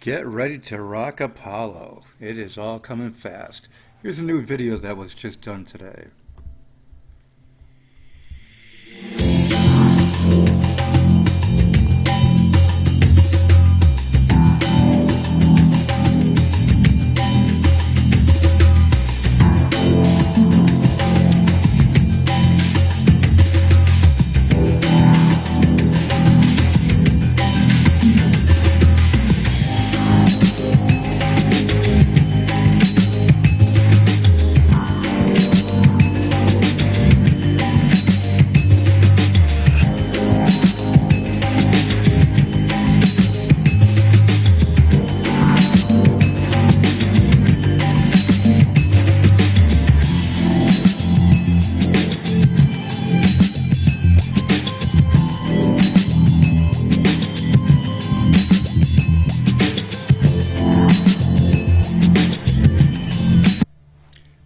Get ready to rock Apollo. It is all coming fast. Here's a new video that was just done today.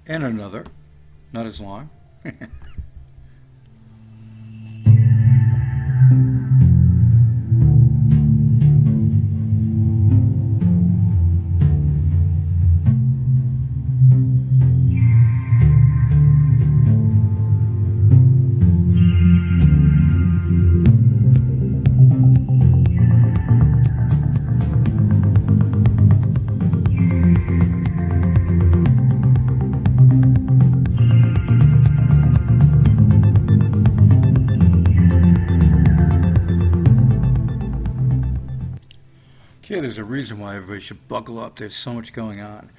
And another, not as long. Okay, there's a reason why everybody should buckle up. There's so much going on.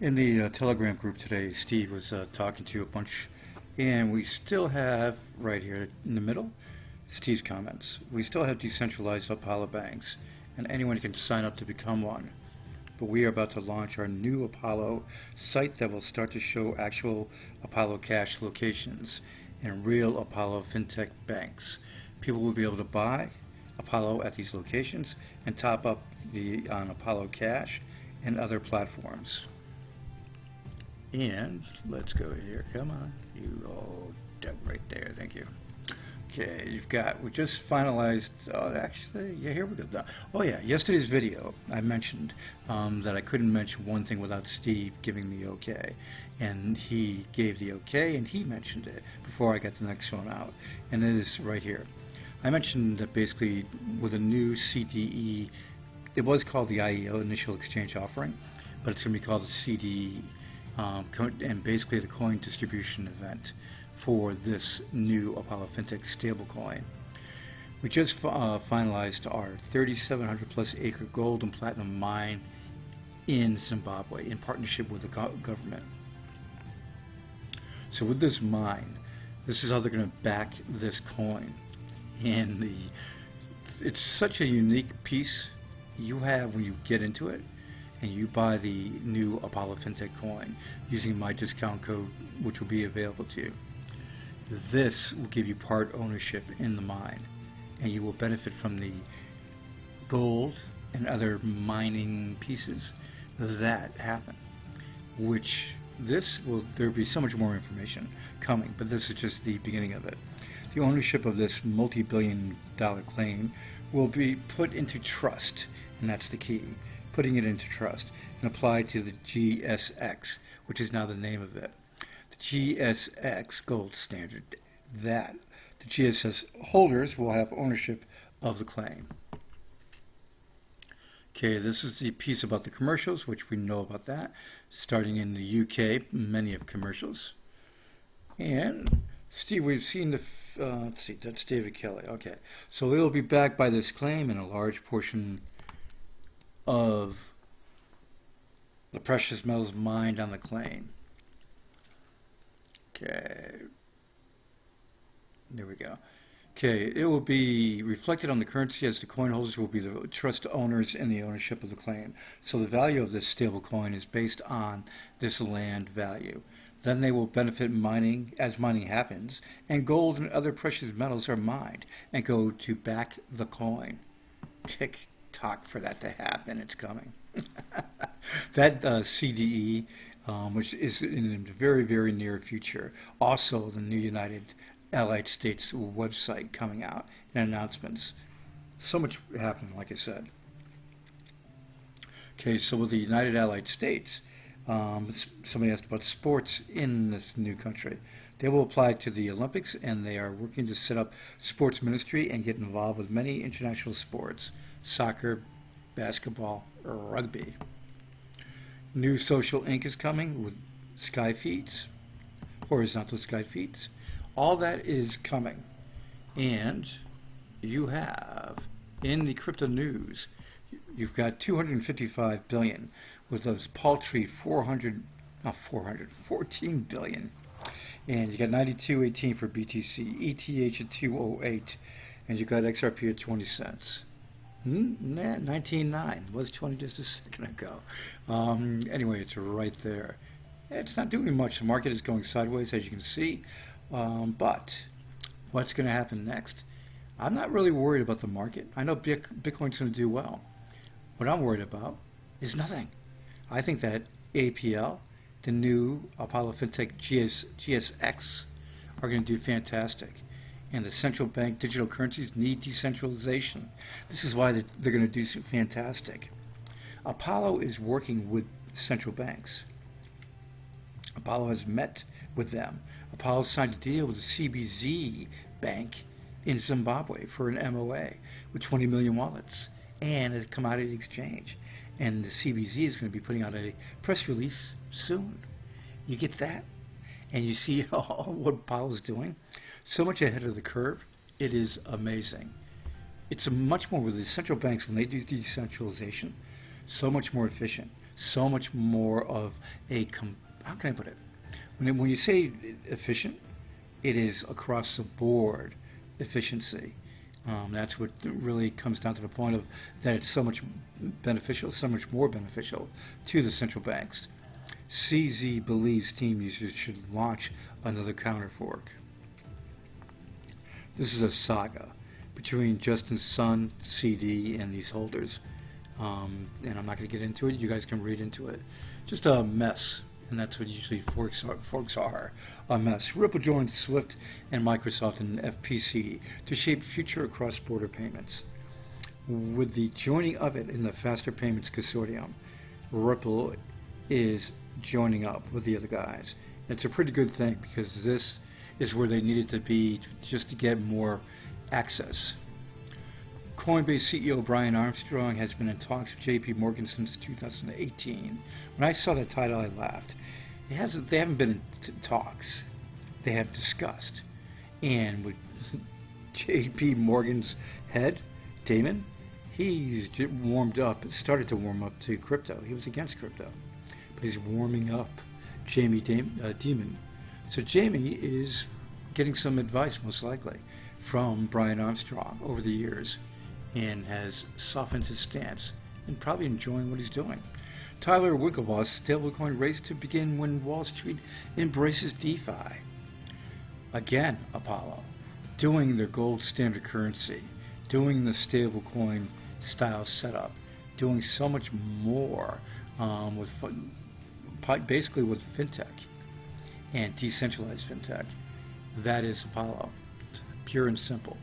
In the Telegram group today, Steve was talking to a bunch, and we still have, right here in the middle, Steve's comments. We still have decentralized Apollo banks, and anyone can sign up to become one. But we are about to launch our new Apollo site that will start to show actual Apollo cash locations and real Apollo Fintech banks. People will be able to buy Apollo at these locations and top up on Apollo Cash and other platforms. And let's go here. Come on, you all dead right there. Thank you. Okay, we just finalized. Actually, yeah, here we go. Oh yeah, yesterday's video I mentioned that I couldn't mention one thing without Steve giving the okay, and he gave the okay, and he mentioned it before I got the next one out, and it is right here. I mentioned that basically with a new CDE, it was called the IEO, Initial Exchange Offering, but it's going to be called the CDE, and basically the coin distribution event for this new Apollo Fintech stablecoin. We just finalized our 3,700 plus acre gold and platinum mine in Zimbabwe in partnership with the government. So with this mine, this is how they're going to back this coin. And it's such a unique piece you have when you get into it and you buy the new Apollo Fintech coin using my discount code, which will be available to you. This will give you part ownership in the mine, and you will benefit from the gold and other mining pieces that happen, which there'll be so much more information coming, but this is just the beginning of it. The ownership of this multi-billion-dollar claim will be put into trust, and that's the key, putting it into trust, and applied to the GSX, which is now the name of it. The GSX gold standard, that the GSX holders will have ownership of the claim. Okay, this is the piece about the commercials, which we know about that. Starting in the UK, many of commercials. And Steve, we've seen the let's see, that's David Kelly. Okay, so they will be backed by this claim, and a large portion of the precious metals mined on the claim. Okay, there we go. Okay, it will be reflected on the currency as the coin holders will be the trust owners in the ownership of the claim. So the value of this stable coin is based on this land value. Then they will benefit mining as mining happens, and gold and other precious metals are mined and go to back the coin. Tick-tock for that to happen. It's coming. That CDE, which is in the very, very near future. Also, the new United Allied States website coming out and announcements. So much happening, like I said. Okay, so with the United Allied States, somebody asked about sports in this new country. They will apply to the Olympics, and they are working to set up sports ministry and get involved with many international sports: soccer, basketball, or rugby. New social ink is coming with sky feeds, horizontal sky feeds. All that is coming. And you have, in the crypto news, you've got 255 billion with those paltry 14 billion. And you got 92.18 for BTC, ETH at 208, and you got XRP at 20 cents. 19.9 was 20 just a second ago. Anyway, it's right there. It's not doing much. The market is going sideways, as you can see. But what's going to happen next? I'm not really worried about the market. I know Bitcoin's going to do well. What I'm worried about is nothing. I think that APL, the new Apollo Fintech GSX, are going to do fantastic. And the central bank digital currencies need decentralization. This is why they're going to do so fantastic. Apollo is working with central banks. Apollo has met with them. Apollo signed a deal with the CBZ Bank in Zimbabwe for an MOA with 20 million wallets and a commodity exchange. And the CBZ is going to be putting out a press release soon. You get that? And you see what Apollo is doing? So much ahead of the curve. It is amazing. It's a much more with the central banks, when they do decentralization, so much more efficient, so much more of a, how can I put it? When you say efficient, it is across the board efficiency. That's what really comes down to the point of that it's so much beneficial, so much more beneficial to the central banks. CZ believes Steam users should launch another counter fork. This is a saga between Justin Sun, CD, and these holders. And I'm not going to get into it. You guys can read into it. Just a mess. And that's what usually forks are, a mess. Ripple joins Swift and Microsoft and FPC to shape future cross-border payments. With the joining of it in the Faster Payments Consortium, Ripple is joining up with the other guys. It's a pretty good thing, because this is where they needed to be just to get more access. COINBASE CEO Brian Armstrong has been in talks with JP Morgan since 2018. When I saw the title, I laughed. They haven't been in talks. They have discussed. And with JP Morgan's head, Damon, he's started to warm up to crypto. He was against crypto, but he's warming up Demon. So Jamie is getting some advice, most likely, from Brian Armstrong over the years, and has softened his stance and probably enjoying what he's doing. Tyler Winklevoss, stablecoin race to begin when Wall Street embraces DeFi. Again, Apollo, doing their gold standard currency, doing the stablecoin style setup, doing so much more basically with Fintech and decentralized Fintech. That is Apollo, pure and simple.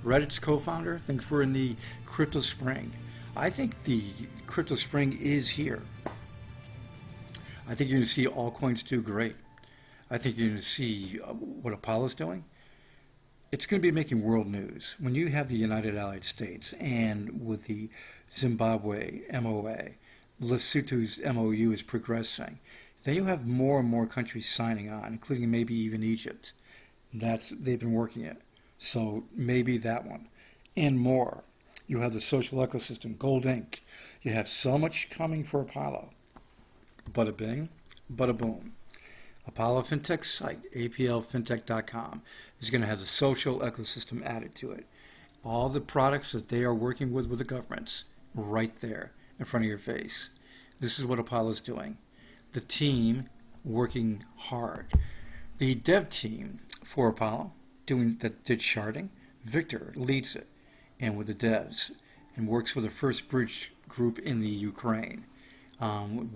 Reddit's co-founder thinks we're in the crypto spring. I think the crypto spring is here. I think you're going to see altcoins do great. I think you're going to see what Apollo's doing. It's going to be making world news. When you have the United Allied States and with the Zimbabwe MOA, Lesotho's MOU is progressing, then you have more and more countries signing on, including maybe even Egypt. They've been working it. So maybe that one. And more. You have the social ecosystem, Gold Inc. You have so much coming for Apollo. Bada bing, bada boom. Apollo Fintech's site, aplfintech.com, is going to have the social ecosystem added to it. All the products that they are working with the governments, right there in front of your face. This is what Apollo's doing. The team working hard. The dev team for Apollo that did sharding, Victor leads it, and with the devs, and works with the First Bridge group in the Ukraine.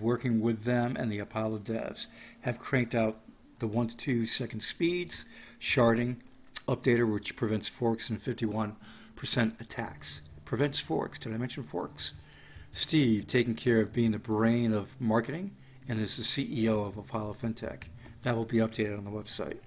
Working with them and the Apollo devs, have cranked out the 1 to 2 second speeds, sharding, updater which prevents forks and 51% attacks. Prevents forks. Did I mention forks? Steve taking care of being the brain of marketing and is the CEO of Apollo Fintech. That will be updated on the website.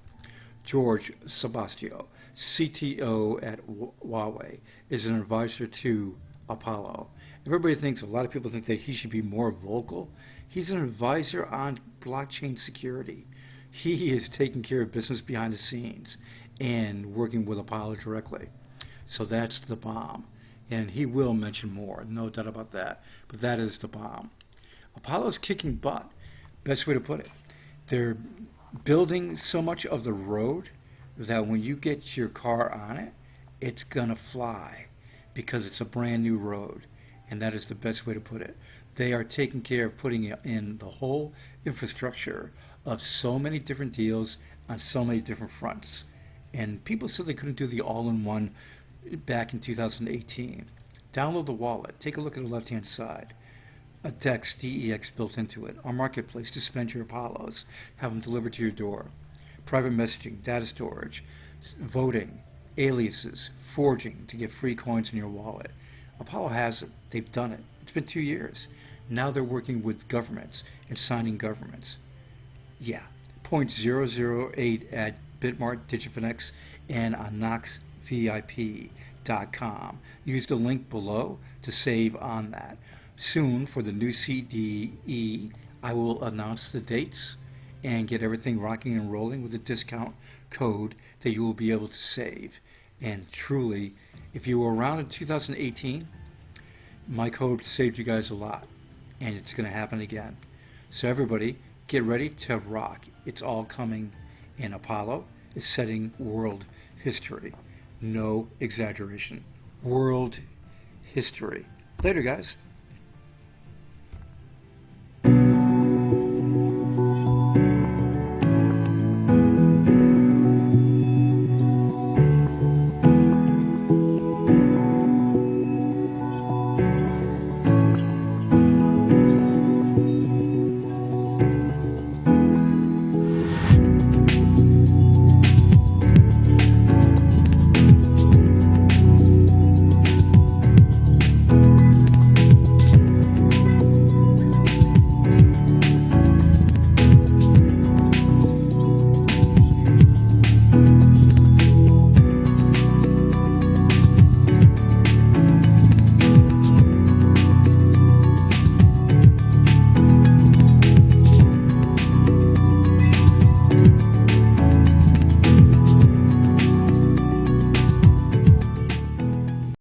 George Sebastio, CTO at Huawei, is an advisor to Apollo. Everybody thinks, a lot of people think that he should be more vocal. He's an advisor on blockchain security. He is taking care of business behind the scenes and working with Apollo directly. So that's the bomb. And he will mention more, no doubt about that. But that is the bomb. Apollo's kicking butt, best way to put it. They're building so much of the road that when you get your car on it, it's gonna fly because it's a brand new road. And that is the best way to put it. They are taking care of putting in the whole infrastructure of so many different deals on so many different fronts. And people said they couldn't do the all-in-one back in 2018. Download the wallet. Take a look at the left-hand side. A DEX, DEX built into it. Our marketplace to spend your Apollos. Have them delivered to your door. Private messaging, data storage, voting, aliases, forging to get free coins in your wallet. Apollo has it. They've done it. It's been 2 years. Now they're working with governments and signing governments. Yeah. 0.008 at BITMMART, DigiFinex, and on NoxVIP.com. Use the link below to save on that. Soon, for the new CDE, I will announce the dates and get everything rocking and rolling with a discount code that you will be able to save. And truly, if you were around in 2018, my code saved you guys a lot. And it's going to happen again. So everybody, get ready to rock. It's all coming, and Apollo is setting world history. No exaggeration. World history. Later, guys.